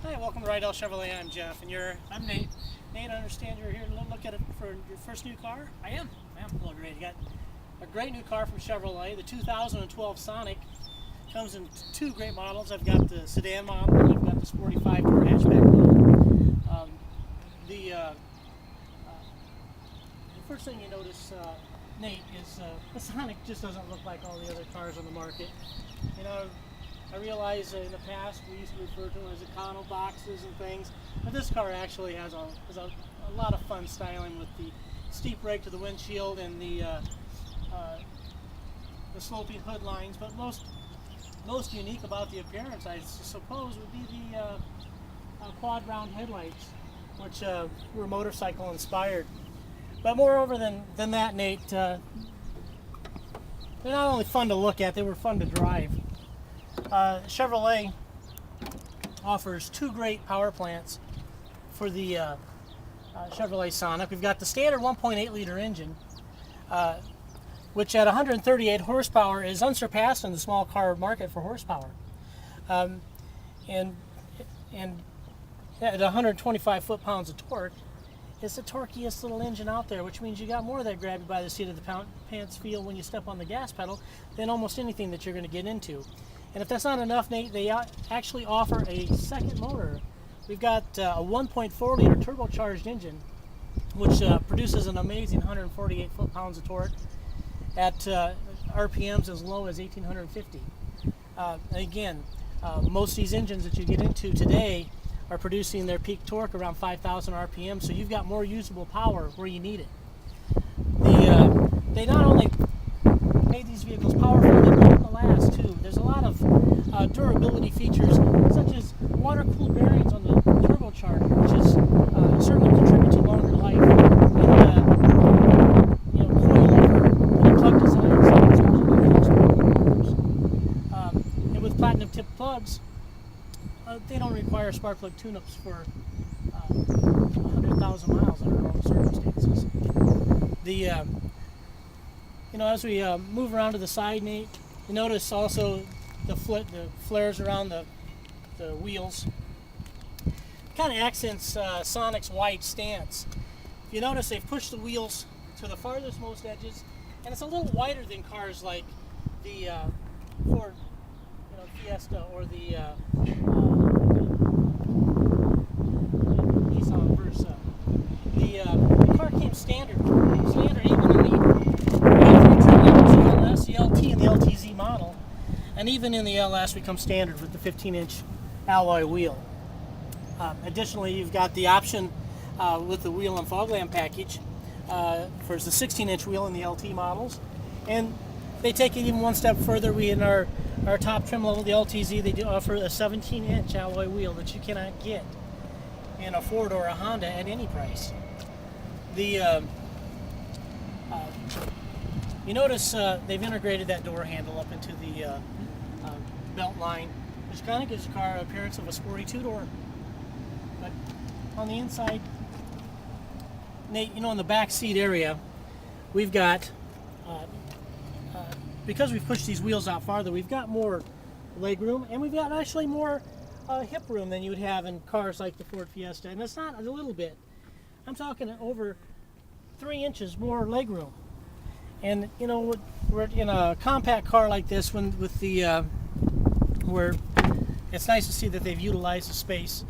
Hi, welcome to Rydell Chevrolet. I'm Jeff, and I'm Nate. Nate, I understand you're here to look at it for your first new car? I am. Well, great. You got a great new car from Chevrolet. The 2012 Sonic comes in two great models. I've got the sedan model, and I've got the sporty 5-door hatchback model. The first thing you notice, Nate, is the Sonic just doesn't look like all the other cars on the market. You know, I realize in the past we used to refer to them as econo boxes and things, but this car actually has a lot of fun styling with the steep rake to the windshield and the sloping hood lines. But most unique about the appearance, I suppose, would be the quad round headlights, which were motorcycle inspired. But moreover than that, Nate, they're not only fun to look at, they were fun to drive. Chevrolet offers two great power plants for the Chevrolet Sonic. We've got the standard 1.8 liter engine, which at 138 horsepower is unsurpassed in the small car market for horsepower. And at 125 foot-pounds of torque, it's the torquiest little engine out there, which means you got more of that grab you by the seat of the pants feel when you step on the gas pedal than almost anything that you're going to get into. And if that's not enough, Nate, they actually offer a second motor. We've got a 1.4 liter turbocharged engine, which produces an amazing 148 foot-pounds of torque at RPMs as low as 1850. Again, most of these engines that you get into today are producing their peak torque around 5,000 RPM, so you've got more usable power where you need it. They not only made these vehicles powerful, they made them to last too. There's a lot of durability features, such as water-cooled bearings on the turbocharger, which is certainly contribute to longer life. And coilover plug designs, and with platinum-tipped plugs, they don't require spark plug tune-ups for 100,000 miles under normal circumstances. As we move around to the side, Nate, you notice also the flares around the wheels. Kind of accents Sonic's wide stance. If you notice, they've pushed the wheels to the farthest most edges, and it's a little wider than cars like the Ford Fiesta or the Nissan Versa. The car came standard even in the LT and the LTZ model, and even in the LS we come standard with the 15-inch alloy wheel. Additionally, you've got the option with the wheel and fog lamp package for the 16-inch wheel in the LT models, and they take it even one step further. We in our top trim level, the LTZ, they do offer a 17-inch alloy wheel that you cannot get in a Ford or a Honda at any price. You notice they've integrated that door handle up into the belt line, which kind of gives the car an appearance of a sporty two-door. But on the inside, Nate, in the back seat area, we've got, because we've pushed these wheels out farther, we've got more leg room, and we've got actually more hip room than you would have in cars like the Ford Fiesta. And it's not a little bit. I'm talking over 3 inches more leg room. And we're in a compact car like this one with where it's nice to see that they've utilized the space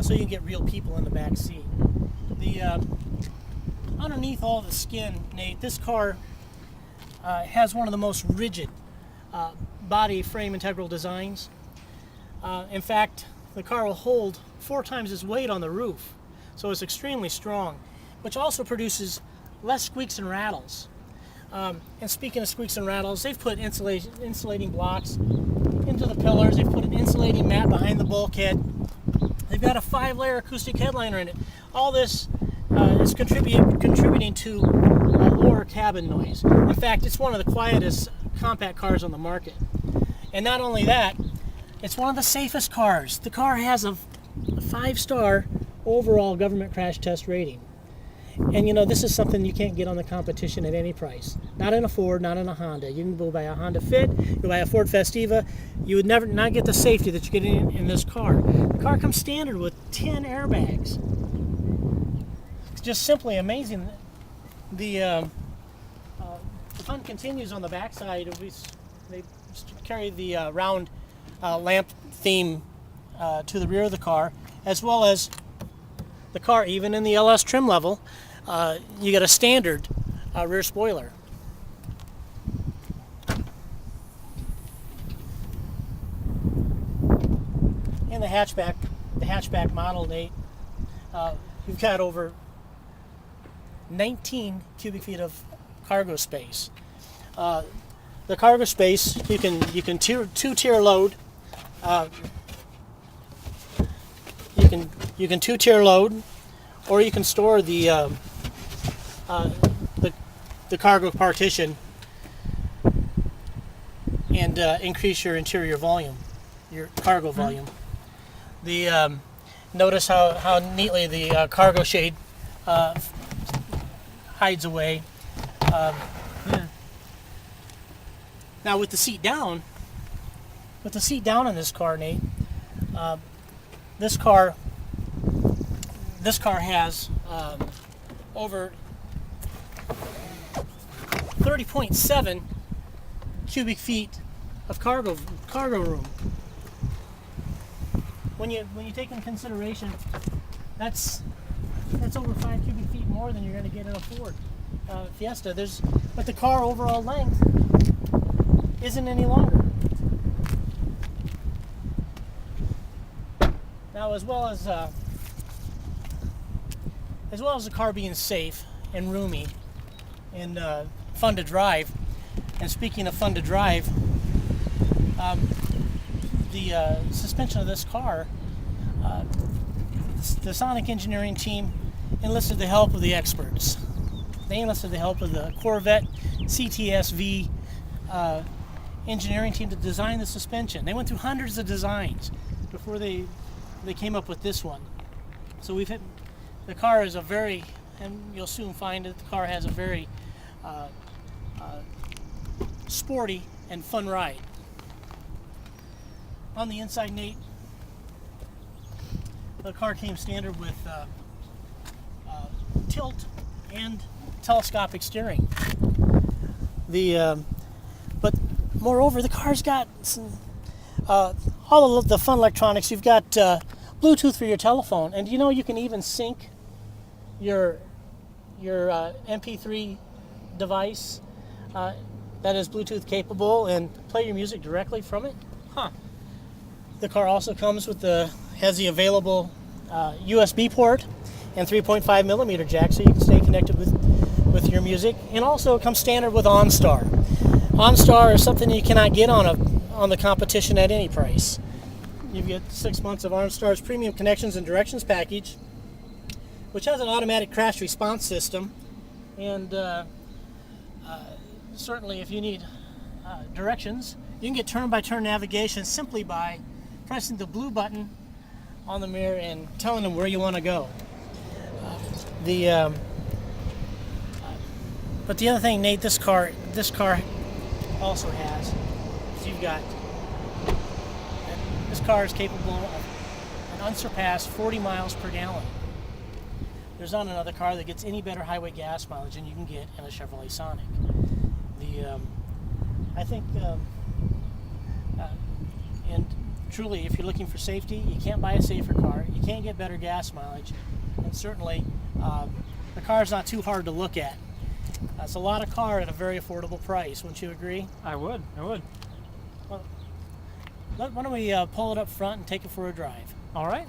so you can get real people in the back seat. Underneath all the skin, Nate, this car has one of the most rigid body frame integral designs. In fact, the car will hold 4 times its weight on the roof, so it's extremely strong, which also produces less squeaks and rattles. And speaking of squeaks and rattles, they've put insulating blocks into the pillars. They've put an insulating mat behind the bulkhead. They've got a 5-layer acoustic headliner in it. All this is contributing to lower cabin noise. In fact, it's one of the quietest compact cars on the market. And not only that, it's one of the safest cars. The car has a 5-star overall government crash test rating. And you know, this is something you can't get on the competition at any price. Not in a Ford, not in a Honda. You can go buy a Honda Fit, you buy a Ford Festiva. You would never not get the safety that you get in this car. The car comes standard with 10 airbags. It's just simply amazing. The fun continues on the backside. They carry the round lamp theme to the rear of the car, as well as the car, even in the LS trim level, you get a standard rear spoiler. In the hatchback model, Nate, you've got over 19 cubic feet of cargo space. The cargo space, you can two-tier load. You can two-tier load, or you can store the cargo partition and increase your interior volume, your cargo volume. The notice how neatly the cargo shade hides away. Now with the seat down in this car, Nate, this car has over 30.7 cubic feet of cargo room. When you take into consideration, that's over 5 cubic feet more than you're going to get in a Ford Fiesta. But the car overall length isn't any longer. Now, as well as the car being safe and roomy and fun to drive, and speaking of fun to drive, the suspension of this car, the Sonic engineering team enlisted the help of the experts. They enlisted the help of the Corvette CTSV engineering team to design the suspension. They went through hundreds of designs before they came up with this one. So the car is and you'll soon find that the car has a very sporty and fun ride. On the inside, Nate, the car came standard with tilt and telescopic steering. But moreover, the car's got all of the fun electronics. You've got Bluetooth for your telephone, and you can even sync your MP3 device that is Bluetooth capable and play your music directly from it. The car also comes has the available USB port and 3.5 millimeter jack, so you can stay connected with your music. And also it comes standard with OnStar. OnStar is something you cannot get on the competition at any price. You get 6 months of OnStar's premium connections and directions package, which has an automatic crash response system. And certainly if you need directions, you can get turn-by-turn navigation simply by pressing the blue button on the mirror and telling them where you want to go. But the other thing, Nate, this car also has is this car is capable of an unsurpassed 40 miles per gallon. There's not another car that gets any better highway gas mileage than you can get in a Chevrolet Sonic. I think, and truly, if you're looking for safety, you can't buy a safer car. You can't get better gas mileage, and certainly, the car's not too hard to look at. It's a lot of car at a very affordable price. Wouldn't you agree? I would. Well, why don't we pull it up front and take it for a drive? All right.